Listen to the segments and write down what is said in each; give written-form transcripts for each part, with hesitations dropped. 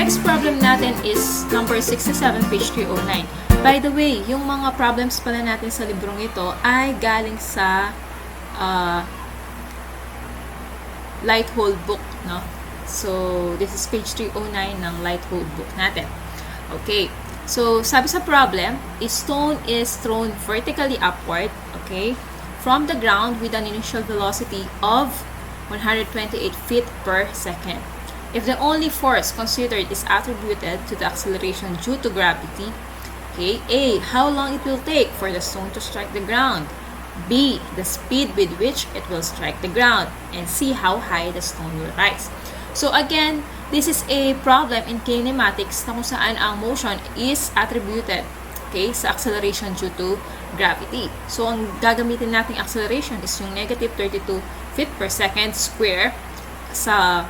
next problem natin is number 67, page 309. By the way, yung mga problems pala natin sa librong ito ay galing sa Lighthold book, no? So, this is page 309 ng Lighthold book natin. Okay. So, sabi sa problem, a stone is thrown vertically upward, okay, from the ground with an initial velocity of 128 feet per second. If the only force considered is attributed to the acceleration due to gravity, okay, A, how long it will take for the stone to strike the ground? B, the speed with which it will strike the ground. And C, how high the stone will rise. So again, this is a problem in kinematics na kung saan ang motion is attributed, okay, sa acceleration due to gravity. So ang gagamitin nating acceleration is yung negative 32 feet per second square sa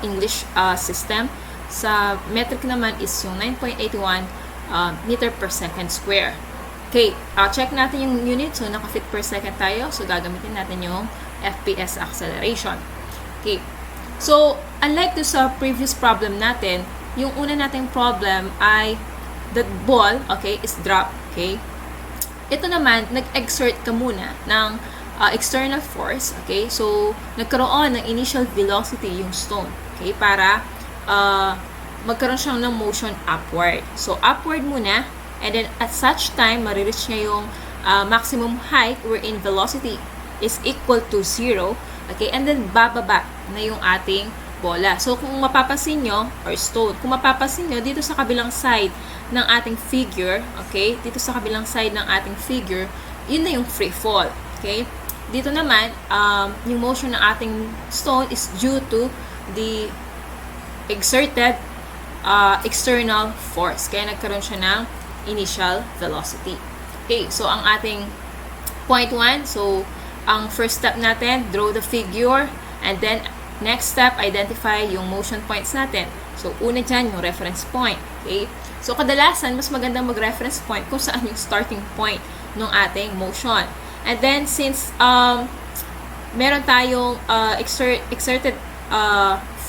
English system. Sa metric naman is yung 9.81 meter per second square. Okay, check natin yung unit. So, naka-feet per second tayo. So, gagamitin natin yung FPS acceleration. Okay. So, unlike do sa previous problem natin, yung una nating problem ay the ball, okay, is drop, okay. Ito naman, nag-exert ka muna ng external force, okay. So, nagkaroon ng initial velocity yung stone, okay, para magkaroon siyang ng motion upward. So, upward muna. And then, at such time, marireach niya yung maximum height wherein velocity is equal to 0. Okay? And then, bababa na yung ating bola. So, kung mapapasin nyo, or stone, kung mapapasin nyo, dito sa kabilang side ng ating figure, okay? Dito sa kabilang side ng ating figure, yun na yung free fall. Okay? Dito naman, yung motion ng ating stone is due to the exerted external force. Kaya nagkaroon siya ng initial velocity. Okay, so ang ating point 1, so ang first step natin, draw the figure, and then next step, identify yung motion points natin. So una dyan, yung reference point. Okay, so kadalasan, mas magandang mag-reference point kung saan yung starting point ng ating motion. And then, since meron tayong exerted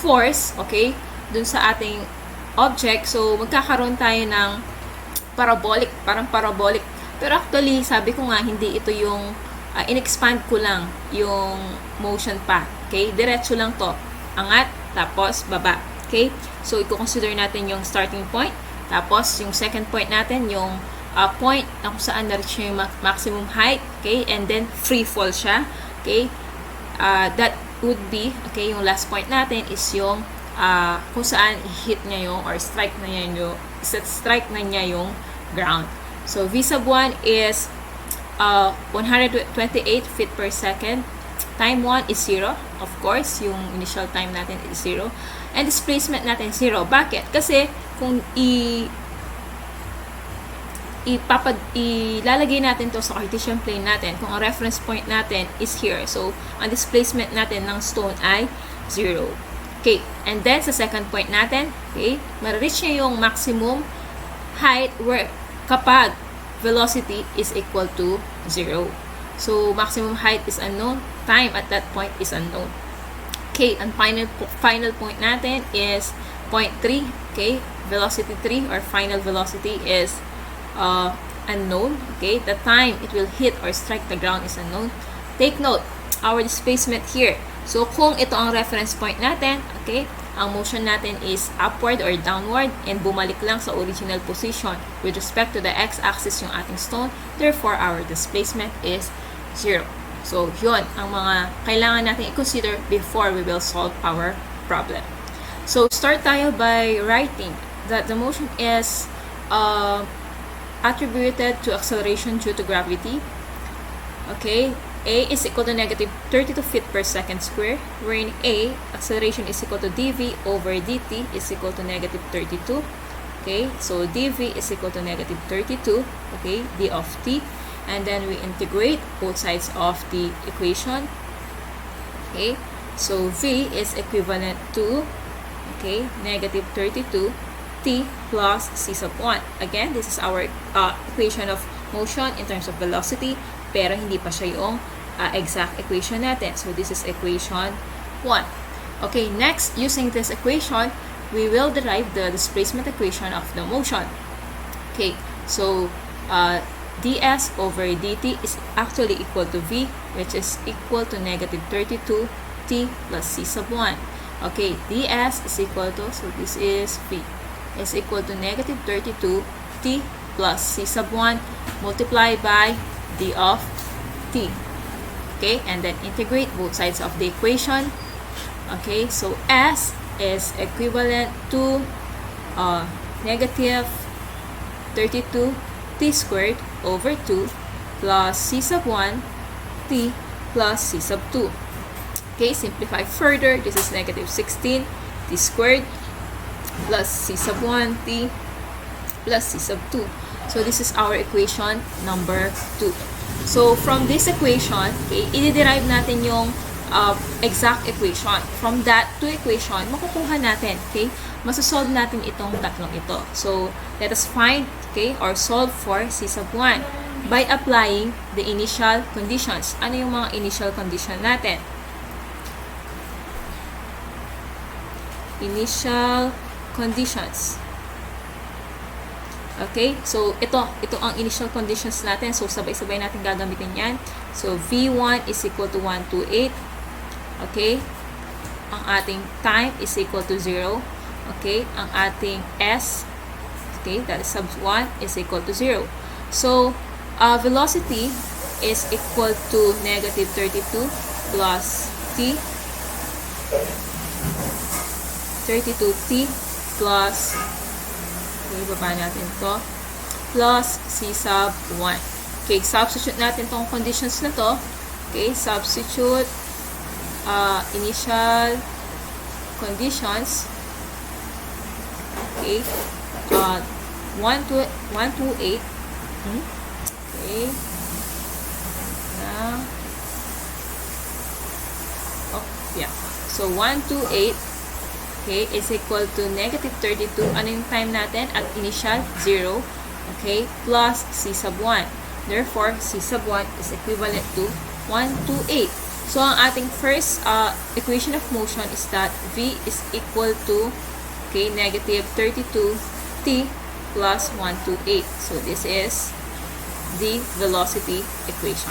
force, okay, dun sa ating object, so magkakaroon tayo ng parabolic, parang parabolic. Pero actually, sabi ko nga, hindi ito yung in-expand ko lang yung motion pa. Okay? Diretso lang to. Angat, tapos baba. Okay? So, i-consider natin yung starting point. Tapos, yung second point natin, yung point na kung saan na-reach yung maximum height. Okay? And then, free fall siya. Okay? That would be, okay, yung last point natin is yung kung saan hit niya yung, or strike na niya yung ground. So, V sub 1 is 128 feet per second. Time 1 is 0. Of course, yung initial time natin is 0. And displacement natin 0. Bakit? Kasi, kung ilalagay natin to sa Cartesian plane natin, kung ang reference point natin is here. So, ang displacement natin ng stone ay 0. Okay, and then sa second point natin, okay, ma-reach niya yung maximum height where kapag velocity is equal to 0. So, maximum height is unknown, time at that point is unknown. Okay, and final point natin is point 3, okay, velocity 3 or final velocity is unknown, okay, the time it will hit or strike the ground is unknown. Take note, our displacement here. So, kung ito ang reference point natin, okay, ang motion natin is upward or downward and bumalik lang sa original position with respect to the x-axis yung ating stone. Therefore, our displacement is 0. So, yun ang mga kailangan natin i-consider before we will solve our problem. So, start tayo by writing that the motion is attributed to acceleration due to gravity. Okay, A is equal to negative 32 feet per second square, wherein A, acceleration is equal to dv over dt is equal to negative 32. Okay, so dv is equal to negative 32, okay, d of t. And then we integrate both sides of the equation. Okay, so v is equivalent to, okay, negative 32 t plus c sub 1. Again, this is our equation of motion in terms of velocity, pero hindi pa siya yung exact equation natin. So, this is equation 1. Okay, next, using this equation, we will derive the displacement equation of the motion. Okay, so ds over dt is actually equal to v, which is equal to negative 32t plus c sub 1. Okay, ds is equal to, so this is v, is equal to negative 32t plus c sub 1 multiplied by d of t. Okay, and then integrate both sides of the equation. Okay, so s is equivalent to negative 32t squared over 2 plus c sub 1 t plus c sub 2. Okay, simplify further. This is negative 16t squared plus c sub 1 t plus c sub 2. So this is our equation number 2. So from this equation, okay, i-derive natin yung exact equation. From that two equation, makukuha natin, okay, masasolve natin itong tatlong ito. So let us find, okay, or solve for c sub 1 by applying the initial conditions. Ano yung mga initial condition natin? Initial conditions. Okay, so ito ang initial conditions natin. So sabay-sabay natin gagamitin yan. So V1 is equal to 128. Okay, ang ating time is equal to 0. Okay, ang ating S, okay, that is sub 1 is equal to 0. So velocity is equal to negative 32 plus t, 32t plus, okay, baba natin to, plus c sub 1. Okay, substitute natin tong conditions na to. Okay, substitute initial conditions. Okay, 128. Okay, yeah. So 128, okay, is equal to negative 32. Ano yung time natin at initial? 0. Okay, plus c sub 1. Therefore, c sub 1 is equivalent to 128. So, ang ating first equation of motion is that v is equal to, okay, negative 32t plus 128. So, this is the velocity equation.